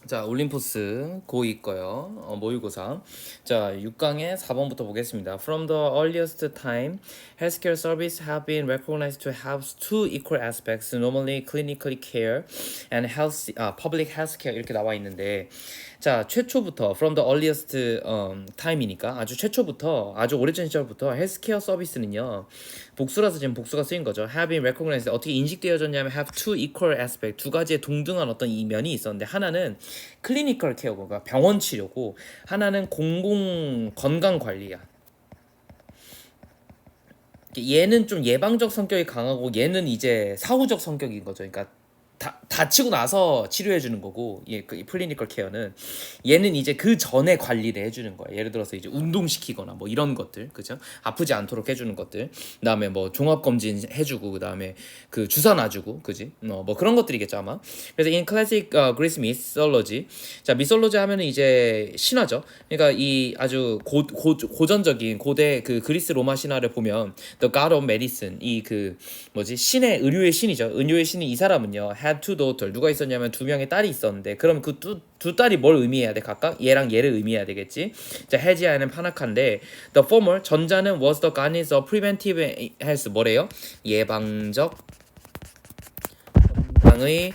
자, 올림포스 고2 거요. 모의고사. 자, 6강의 4번부터 보겠습니다. From the earliest time, healthcare services have been recognized to have two equal aspects, normally clinical care and public healthcare 이렇게 나와 있는데, 자, 최초부터 from the earliest time이니까 아주 최초부터 아주 오래전 시절부터 헬스케어 서비스는요. 복수라서 지금 복수가 쓰인 거죠. have been recognized 어떻게 인식되어졌냐면 have two equal aspect 두 가지의 동등한 어떤 이 면이 있었는데 하나는 클리니컬 케어고 그러니까 병원 치료고 하나는 공공 건강 관리야. 얘는 좀 예방적 성격이 강하고 얘는 이제 사후적 성격인 거죠. 그러니까 다치고 나서 치료해 주는 거고, 그 클리니컬 케어는 얘는 이제 그 전에 관리를 해주는 거야. 예를 들어서 이제 운동시키거나 뭐 이런 것들, 그죠? 아프지 않도록 해주는 것들. 그다음에 뭐 종합 검진 해주고, 그다음에 그 주사 놔주고, 그지? 뭐 그런 것들이겠죠 아마. 그래서 in classic Greece mythology, 자 미솔로지 하면은 이제 신화죠. 그러니까 이 아주 고전적인 고대 그 그리스 로마 신화를 보면 the god of medicine 이 그 뭐지 신의 의료의 신이죠. 의료의 신이 이 사람은요 had two daughter 누가 있었냐면 두 명의 딸이 있었는데 그럼 그 두 딸이 뭘 의미해야 돼 각각 얘랑 얘를 의미해야 되겠지. 자 헤지아는 파나카인데 the former 전자는 was the goddess of preventive health 뭐래요? 예방적 건강의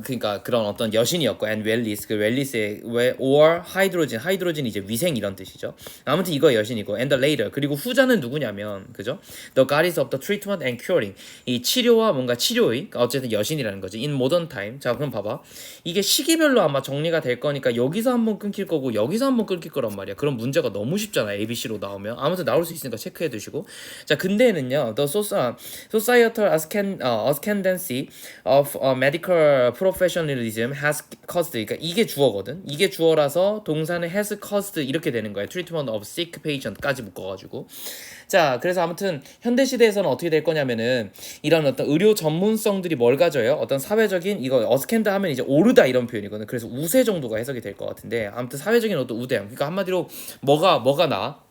그러니까 그런 어떤 여신이었고 and 웰리스 그 웰리스의 or 하이드로진 이제 위생 이런 뜻이죠. 아무튼 이거 여신이고 and the later 그리고 후자는 누구냐면 그죠? The goddess of the treatment and curing 이 치료와 뭔가 치료의 어쨌든 여신이라는 거지. in modern time. 자 그럼 봐봐 이게 시기별로 아마 정리가 될 거니까 여기서 한번 끊길 거고 여기서 한번 끊길 거란 말이야. 그럼 문제가 너무 쉽잖아 ABC로 나오면 아무튼 나올 수 있으니까 체크해 두시고 자 근대에는요 the societal ascendancy of medical professionalism has caused 그러니까 이게 주어거든. 이게 주어라서 동사는 has caused 이렇게 되는 거야. treatment of sick patient까지 묶어가지고 자 그래서 아무튼 현대 시대에서는 어떻게 될 거냐면은 이런 어떤 의료 전문성들이 뭘 가져요? 어떤 사회적인 이거 어스캔드 하면 이제 오르다 이런 표현이거든. 그래서 우세 정도가 해석이 될 것 같은데 아무튼 사회적인 어떤 우대함. 그러니까 한마디로 뭐가 나?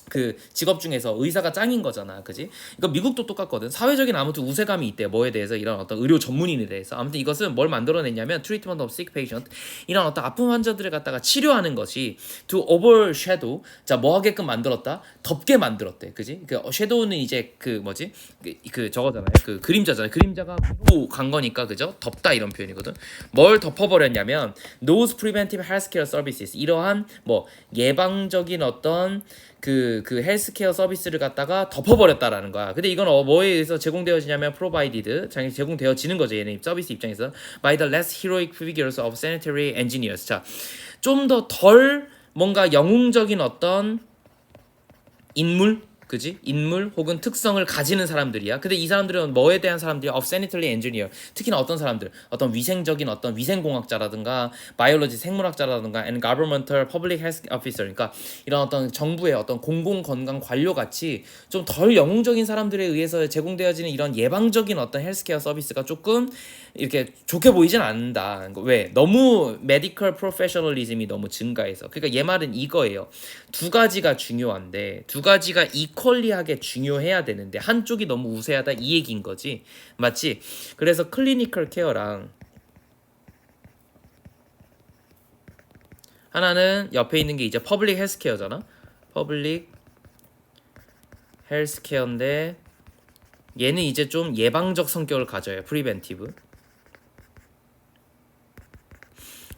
그 직업 중에서 의사가 짱인 거잖아, 그지? 이거 미국도 똑같거든. 사회적인 아무튼 우세감이 있대. 뭐에 대해서 이런 어떤 의료 전문인에 대해서. 아무튼 이것은 뭘 만들어냈냐면 treatment of sick patient 이런 어떤 아픈 환자들을 갖다가 치료하는 것이 to overshadow 자 뭐 하게끔 만들었다. 덮게 만들었대, 그지? 그 shadow는 이제 그 뭐지? 그 저거잖아요. 그 그림자잖아요. 그림자가 위로 간 거니까 그죠? 덮다 이런 표현이거든. 뭘 덮어버렸냐면 those preventive healthcare services 이러한 뭐 예방적인 어떤 그 헬스케어 서비스를 갖다가 덮어버렸다라는 거야. 근데 이건 뭐에 의해서 제공되어지냐면 provided 제공되어지는 거죠. 얘네 서비스 입장에서 by the less heroic figures of sanitary engineers. 자, 좀 더 덜 뭔가 영웅적인 어떤 인물 그지? 인물 혹은 특성을 가지는 사람들이야. 근데 이 사람들은 뭐에 대한 사람들이야? of sanitary engineer. 특히나 어떤 사람들, 어떤 위생적인 어떤 위생공학자라든가, 바이올로지 생물학자라든가, and governmental public health officer. 그러니까 이런 어떤 정부의 어떤 공공건강 관료 같이 좀 덜 영웅적인 사람들에 의해서 제공되어지는 이런 예방적인 어떤 헬스케어 서비스가 조금 이렇게 좋게 보이진 않는다. 왜? 너무 메디컬 프로페셔널리즘이 너무 증가해서. 그러니까 얘 말은 이거예요. 두 가지가 중요한데 두 가지가 이퀄리하게 중요해야 되는데 한쪽이 너무 우세하다 이 얘기인 거지. 맞지? 그래서 클리니컬 케어랑 하나는 옆에 있는 게 이제 퍼블릭 헬스케어잖아. 퍼블릭 헬스케어인데 얘는 이제 좀 예방적 성격을 가져요. 프리벤티브.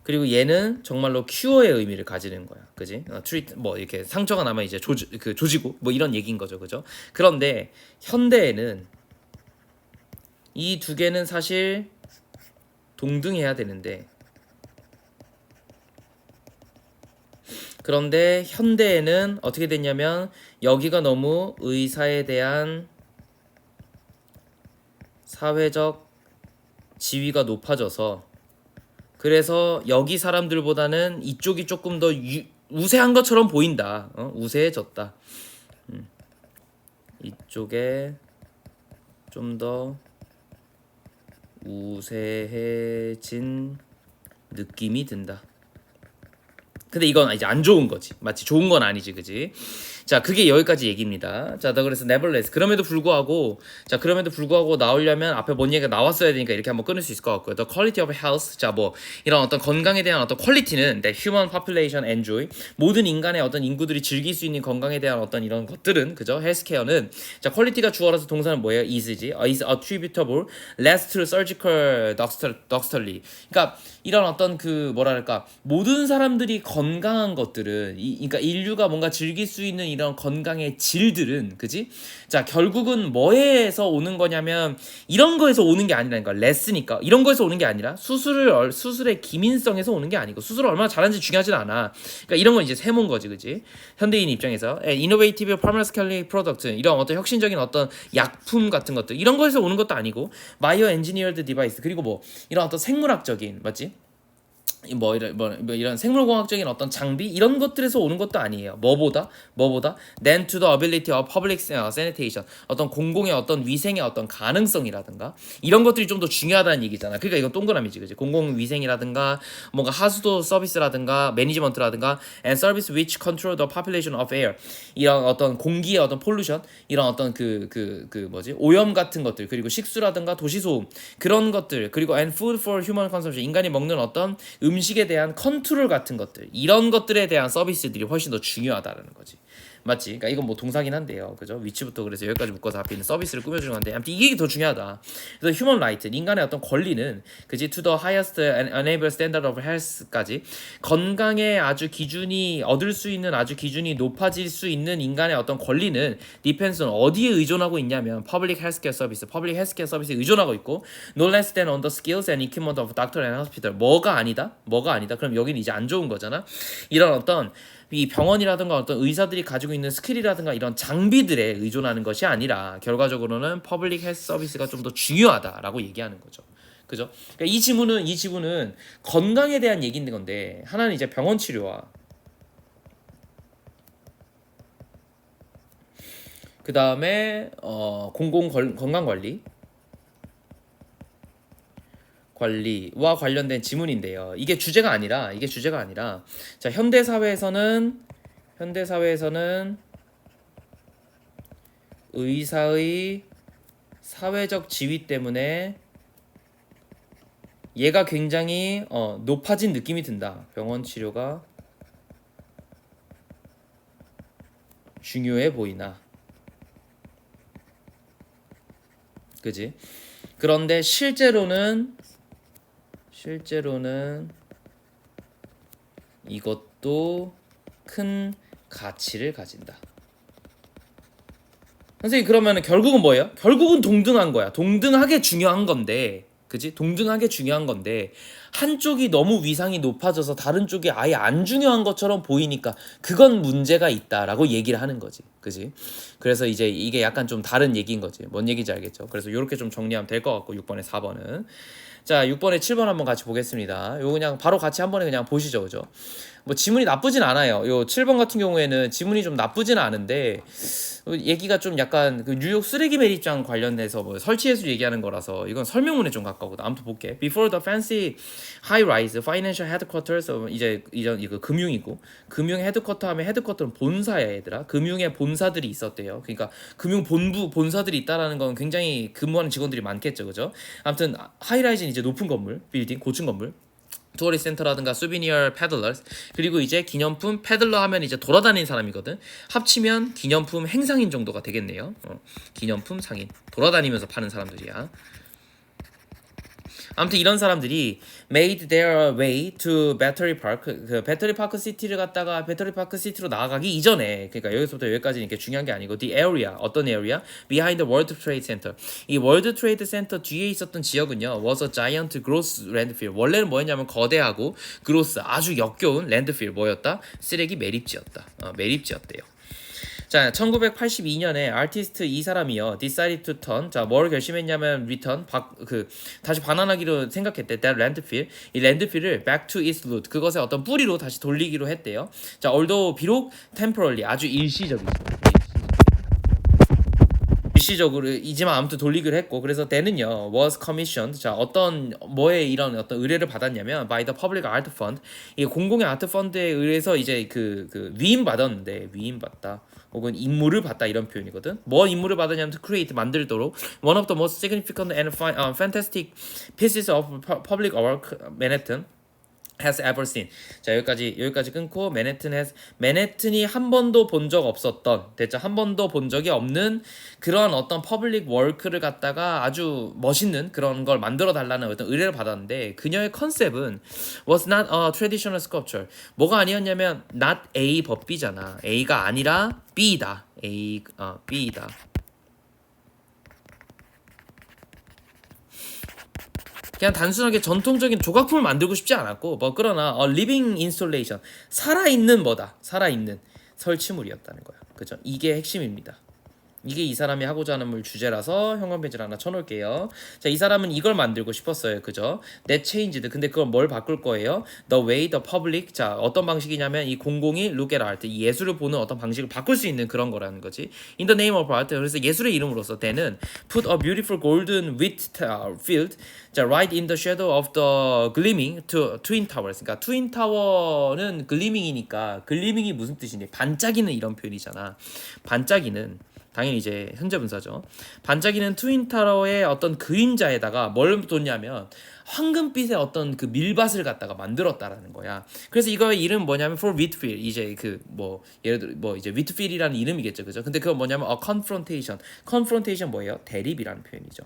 그리고 얘는 정말로 큐어의 의미를 가지는 거야, 그지? 트리트 뭐 이렇게 상처가 나면 이제 조지고 뭐 이런 얘기인 거죠, 그죠? 그런데 현대에는 이 두 개는 사실 동등해야 되는데 그런데 현대에는 어떻게 됐냐면 여기가 너무 의사에 대한 사회적 지위가 높아져서 그래서 여기 사람들보다는 이쪽이 조금 더 우세한 것처럼 보인다. 우세해졌다. 이쪽에 좀 더 우세해진 느낌이 든다. 근데 이건 이제 안 좋은 거지. 맞지? 좋은 건 아니지. 그지? 자, 그게 여기까지 얘기입니다. 자, 그래서 nevertheless. 그럼에도 불구하고 나오려면 앞에 뭔 얘기가 나왔어야 되니까 이렇게 한번 끊을 수 있을 것 같고요. The quality of health. 자, 뭐 이런 어떤 건강에 대한 어떤 퀄리티는 that human population enjoy. 모든 인간의 어떤 인구들이 즐길 수 있는 건강에 대한 어떤 이런 것들은 그죠? 헬스케어는 자, 퀄리티가 주어라서 동사는 뭐예요? is지. is attributable less to surgical doctorly. 그러니까 이런 어떤 그 뭐랄까 모든 사람들이 건강한 것들은 그러니까 인류가 뭔가 즐길 수 있는 이런 건강의 질들은 그지? 자, 결국은 뭐에서 오는 거냐면 이런 거에서 오는 게 아니라니까. 레스니까 이런 거에서 오는 게 아니라 수술의 기민성에서 오는 게 아니고 수술을 얼마나 잘하는지 중요하진 않아. 그러니까 이런 건 이제 세모인 거지, 그지? 현대인 입장에서 innovative pharmaceutical product 이런 어떤 혁신적인 어떤 약품 같은 것들 이런 거에서 오는 것도 아니고 bio engineered device 그리고 뭐 이런 어떤 생물학적인 맞지? 뭐 이런 생물공학적인 어떤 장비 이런 것들에서 오는 것도 아니에요. 뭐보다 then to the ability of public sanitation 어떤 공공의 어떤 위생의 어떤 가능성이라든가 이런 것들이 좀 더 중요하다는 얘기잖아. 그러니까 이건 동그라미지, 그지? 공공 위생이라든가 뭔가 하수도 서비스라든가 매니지먼트라든가 and service which control the population of air 이런 어떤 공기의 어떤 폴루션 이런 어떤 뭐지 오염 같은 것들 그리고 식수라든가 도시소음 그런 것들 그리고 and food for human consumption 인간이 먹는 어떤 음식에 대한 컨트롤 같은 것들 이런 것들에 대한 서비스들이 훨씬 더 중요하다는 거지. 맞지? 그러니까 이건 뭐 동사긴 한데요, 그죠? 위치부터 그래서 여기까지 묶어서 앞에 있는 서비스를 꾸며주는 건데, 아무튼 이게 더 중요하다. 그래서 human right, 인간의 어떤 권리는, 그지? To the highest enable standard of health까지 건강의 아주 기준이 얻을 수 있는 아주 기준이 높아질 수 있는 인간의 어떤 권리는 depends on 어디에 의존하고 있냐면 public healthcare 서비스에 의존하고 있고, no less than on the skills and equipment of doctor and hospital. 뭐가 아니다? 그럼 여기는 이제 안 좋은 거잖아. 이런 어떤 이 병원이라든가 어떤 의사들이 가지고 있는 스킬이라든가 이런 장비들에 의존하는 것이 아니라 결과적으로는 퍼블릭 헬스 서비스가 좀 더 중요하다라고 얘기하는 거죠. 그죠? 그러니까 이 지문은 건강에 대한 얘기인 건데 하나는 이제 병원 치료와 그 다음에 공공 건강 관리와 관련된 지문인데요. 이게 주제가 아니라 자, 현대 사회에서는 의사의 사회적 지위 때문에 얘가 굉장히 높아진 느낌이 든다. 병원 치료가 중요해 보이나. 그지? 그런데 실제로는 이것도 큰 가치를 가진다. 선생님 그러면 결국은 뭐예요? 결국은 동등한 거야. 동등하게 중요한 건데, 그지? 동등하게 중요한 건데 한쪽이 너무 위상이 높아져서 다른 쪽이 아예 안 중요한 것처럼 보이니까 그건 문제가 있다라고 얘기를 하는 거지, 그지? 그래서 이제 이게 약간 좀 다른 얘기인 거지. 뭔 얘기인지 알겠죠? 그래서 이렇게 좀 정리하면 될 것 같고 6번에 4번은 자 6번에 7번 한번 같이 보겠습니다. 요 그냥 바로 같이 한 번에 그냥 보시죠, 그죠? 뭐 지문이 나쁘진 않아요. 요 7번 같은 경우에는 지문이 좀 나쁘진 않은데 얘기가 좀 약간 그 뉴욕 쓰레기 매립장 관련돼서 뭐 설치해서 얘기하는 거라서 이건 설명문에 좀 가까우거든. 아무튼 볼게. Before the fancy high-rise financial headquarters 이제 이거 금융이고 금융 헤드쿼터 하면 헤드쿼터는 본사야 얘들아. 금융의 본사들이 있었대요. 그러니까 금융 본사들이 있다라는 건 굉장히 근무하는 직원들이 많겠죠, 그죠? 아무튼 하이라이즈는 이제 높은 건물, 빌딩, 고층 건물. 투어리스트 센터라든가 수비니어 패들러 그리고 이제 기념품 패들러 하면 이제 돌아다니는 사람이거든. 합치면 기념품 행상인 정도가 되겠네요. 기념품 상인 돌아다니면서 파는 사람들이야. 아무튼 이런 사람들이 made their way to Battery Park 그 배터리 파크 시티를 갔다가 배터리 파크 시티로 나아가기 이전에 그러니까 여기서부터 여기까지는 이렇게 중요한 게 아니고 the area 어떤 area behind the World Trade Center 이 World Trade Center 뒤에 있었던 지역은요 was a giant gross landfill 원래는 뭐였냐면 거대하고 gross 아주 역겨운 landfill 뭐였다 쓰레기 매립지였다 매립지였대요. 자, 1982년에 아티스트 이 사람이요. decided to turn. 자, 뭘 결심했냐면 return. 다시 반환하기로 생각했대. that landfill. 이 landfill을 back to its root. 그것의 어떤 뿌리로 다시 돌리기로 했대요. 자, although 비록 temporarily 아주 일시적이죠. 일시적으로 이지만 아무튼 돌리기로 했고 그래서 대는요 was commissioned 자 어떤 뭐에 이런 어떤 의뢰를 받았냐면 by the public art fund 이 공공의 아트 펀드에 의해서 이제 그 위임 받았는데 위임 받다 혹은 임무를 받다 이런 표현이거든. 뭐 임무를 받았냐면 to create 만들도록 one of the most significant and fantastic pieces of public work Manhattan has ever seen. 자 여기까지 끊고 맨해튼이 한 번도 본 적 없었던 됐죠? 한 번도 본 적이 없는 그런 어떤 퍼블릭 워크를 갖다가 아주 멋있는 그런 걸 만들어 달라는 어떤 의뢰를 받았는데 그녀의 컨셉은 was not a traditional sculpture. 뭐가 아니었냐면 not A but B잖아. A가 아니라 B다. B다. 그냥 단순하게 전통적인 조각품을 만들고 싶지 않았고 뭐 그러나 living installation 살아있는 살아있는 설치물이었다는 거야. 그죠? 이게 핵심입니다. 이게 이 사람이 하고자 하는 물 주제라서 현관 페이지를 하나 쳐놓을게요. 자, 이 사람은 이걸 만들고 싶었어요. 그죠? That changed. 근데 그걸 뭘 바꿀 거예요? The way the public. 자, 어떤 방식이냐면 이 공공이 look at art. 이 예술을 보는 어떤 방식을 바꿀 수 있는 그런 거라는 거지. In the name of art. 그래서 예술의 이름으로서 대는 put a beautiful golden wheat field. 자, right in the shadow of the gleaming twin towers. 그러니까 트윈 타워는 글리밍이니까 글리밍이 무슨 뜻이니? 반짝이는 이런 표현이잖아. 반짝이는 당연히 이제 현재 분사죠. 반짝이는 트윈타워의 어떤 그림자에다가 뭘 뒀냐면 황금빛의 어떤 그 밀밭을 갖다가 만들었다라는 거야. 그래서 이거의 이름 뭐냐면 for Whitfield 이제 그 뭐 예를 들어 뭐 이제 Whitfield이라는 이름이겠죠, 그죠? 근데 그건 뭐냐면 a confrontation. confrontation 뭐예요? 대립이라는 표현이죠.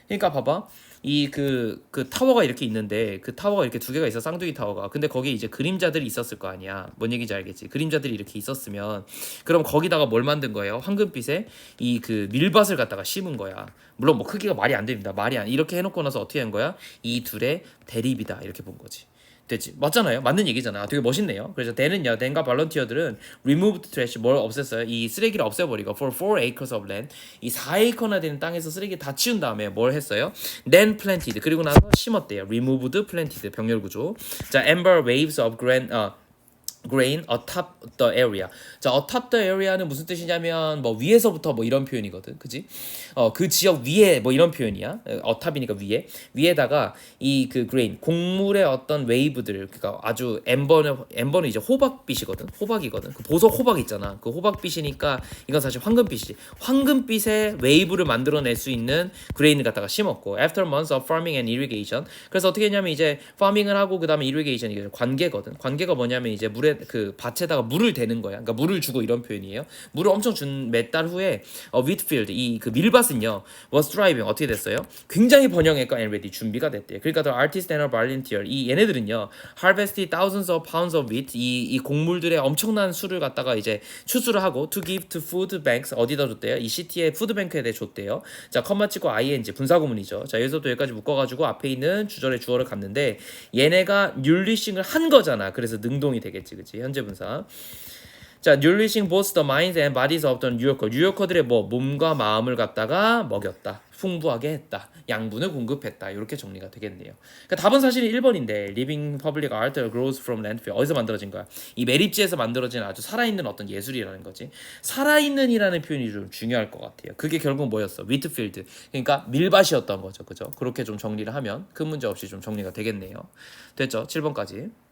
그러니까 봐봐. 이 그 타워가 이렇게 있는데 그 타워가 이렇게 두 개가 있어 쌍둥이 타워가. 근데 거기에 이제 그림자들이 있었을 거 아니야. 뭔 얘기인지 알겠지? 그림자들이 이렇게 있었으면 그럼 거기다가 뭘 만든 거예요? 황금빛에 이 그 밀밭을 갖다가 심은 거야. 물론 뭐 크기가 말이 안 됩니다. 말이 안 이렇게 해놓고 나서 어떻게 한 거야? 이 둘의 대립이다 이렇게 본 거지. 됐지? 맞잖아요. 맞는 얘기잖아. 되게 멋있네요. 그래서 댄과 발런티어들은 removed trash 뭘 없앴어요? 이 쓰레기를 없애버리고 for 4 acres of land 이 4에이커나 되는 땅에서 쓰레기 다 치운 다음에 뭘 했어요? Then planted 그리고 나서 심었대요. removed, planted 병렬 구조. 자, amber waves of grain atop the area. 자, atop the area는 무슨 뜻이냐면 뭐 위에서부터 뭐 이런 표현이거든, 그지? 그 지역 위에 뭐 이런 표현이야. atop이니까 위에다가 이 그 grain 곡물의 어떤 웨이브들, 그러니까 아주 엠버는 이제 호박빛이거든, 호박이거든. 그 보석 호박 있잖아. 그 호박빛이니까 이건 사실 황금빛이지. 황금빛의 웨이브를 만들어낼 수 있는 grain을 갖다가 심었고, after months of farming and irrigation. 그래서 어떻게 했냐면 이제 farming을 하고 그 다음에 irrigation 이게 관계거든. 관계가 뭐냐면 이제 물에 그 밭에다가 물을 대는 거야. 그러니까 물을 주고 이런 표현이에요. 물을 엄청 준 몇 달 후에 wheatfield 이 그 밀밭은요 was thriving 어떻게 됐어요? 굉장히 번영했고 and ready 준비가 됐대요. 그러니까 the artist and a volunteer 이 얘네들은요 harvested thousands of pounds of wheat 이 곡물들의 엄청난 수를 갖다가 이제 추수를 하고 to give to food banks 어디다 줬대요? 이 시티의 푸드뱅크에 대해 줬대요. 자, 컴마 치고 ing 분사구문이죠. 자, 여기서도 여기까지 묶어가지고 앞에 있는 주절의 주어를 갔는데 얘네가 뮬리싱을 한 거잖아. 그래서 능동이 되겠지. 그치? 현재 분사. 자, nourishing both the minds and bodies of the 뉴요커들의 뭐 몸과 마음을 갖다가 먹였다. 풍부하게 했다. 양분을 공급했다. 이렇게 정리가 되겠네요. 그러니까 답은 사실 1번인데 living public art grows from landfill. 어디서 만들어진 거야? 이 매립지에서 만들어진 아주 살아있는 어떤 예술이라는 거지. 살아있는이라는 표현이 좀 중요할 것 같아요. 그게 결국 뭐였어? 위트필드. 그러니까 밀밭이었던 거죠. 그죠? 그렇게 좀 정리를 하면 큰 문제 없이 좀 정리가 되겠네요. 됐죠? 7번까지.